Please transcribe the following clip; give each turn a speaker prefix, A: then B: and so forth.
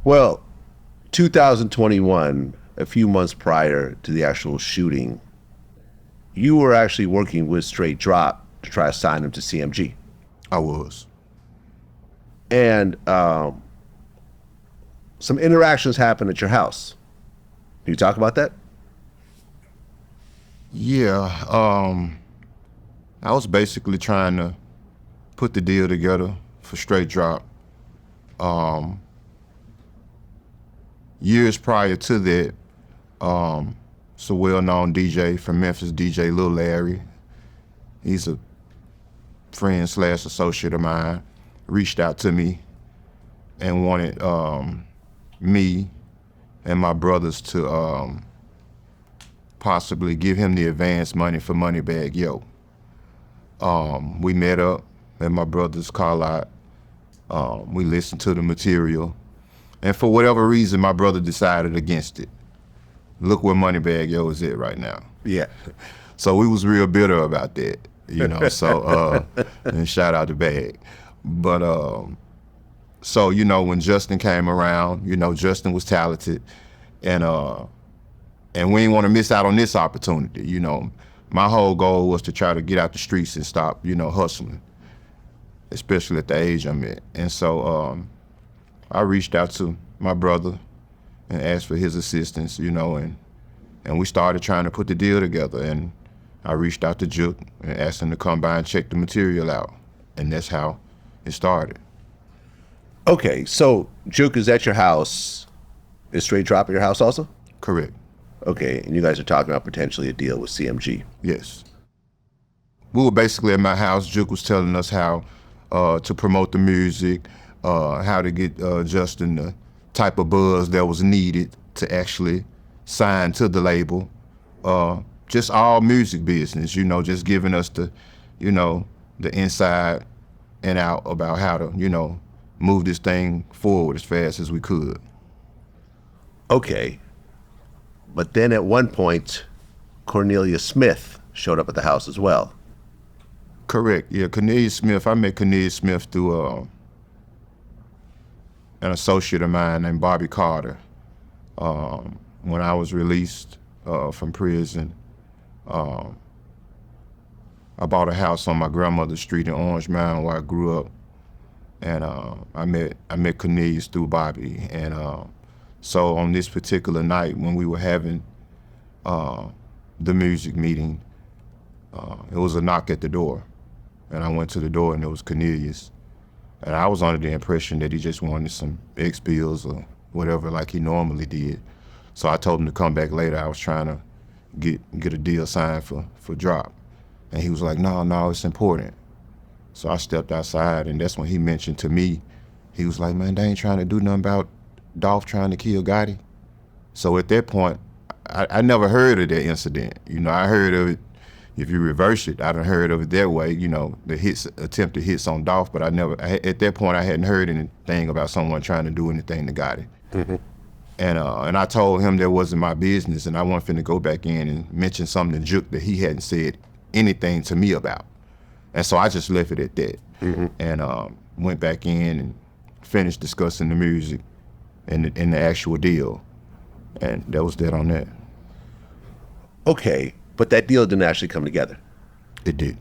A: Well, 2021, a few months prior to the actual shooting, you were actually working with Straight Drop to try to sign him to CMG.
B: I was.
A: And some interactions happened at your house. Can you talk about that?
B: Yeah, I was basically trying to put the deal together for Straight Drop. Years prior to that, it's a well-known DJ from Memphis, DJ Lil Larry. He's a friend / associate of mine, reached out to me and wanted me and my brothers to possibly give him the advance money for Moneybagg Yo. We met up at my brother's car lot. We listened to the material. And for whatever reason, my brother decided against it. Look where Moneybagg Yo is at right now.
A: Yeah.
B: So we was real bitter about that, you know, so, and shout out to Bag. But, so, you know, when Justin came around, you know, Justin was talented, and we didn't want to miss out on this opportunity, you know. My whole goal was to try to get out the streets and stop, you know, hustling, especially at the age I'm at. And so I reached out to my brother and asked for his assistance, you know, and we started trying to put the deal together. And I reached out to Juke and asked him to come by and check the material out. And that's how it started.
A: Okay, so Juke is at your house. Is Straight Drop at your house also?
B: Correct.
A: Okay, and you guys are talking about potentially a deal with CMG.
B: Yes. We were basically at my house. Juke was telling us how to promote the music, how to get Justin the type of buzz that was needed to actually sign to the label. Just all music business, you know, just giving us the, you know, the inside and out about how to, you know, move this thing forward as fast as we could.
A: Okay. But then at one point, Cornelius Smith showed up at the house as well.
B: Correct, yeah, Cornelius Smith. I met Cornelius Smith through an associate of mine named Bobby Carter. When I was released from prison, I bought a house on my grandmother's street in Orange Mound where I grew up. And I met Cornelius through Bobby. And so on this particular night when we were having the music meeting, it was a knock at the door. And I went to the door and it was Cornelius. And I was under the impression that he just wanted some X bills or whatever like he normally did. So I told him to come back later. I was trying to get a deal signed for Drop. And he was like, no, it's important. So I stepped outside, and that's when he mentioned to me, he was like, man, they ain't trying to do nothing about Dolph trying to kill Gotti. So at that point, I never heard of that incident. You know, I heard of it, if you reverse it, I done heard of it that way, you know, the attempted hits on Dolph, but at that point, I hadn't heard anything about someone trying to do anything to Gotti. Mm-hmm. And I told him that wasn't my business, and I wasn't finna go back in and mention something to Juke that he hadn't said anything to me about. And so I just left it at that. Mm-hmm. And went back in and finished discussing the music and the actual deal. And that was that on that.
A: Okay, but that deal didn't actually come together.
B: It did.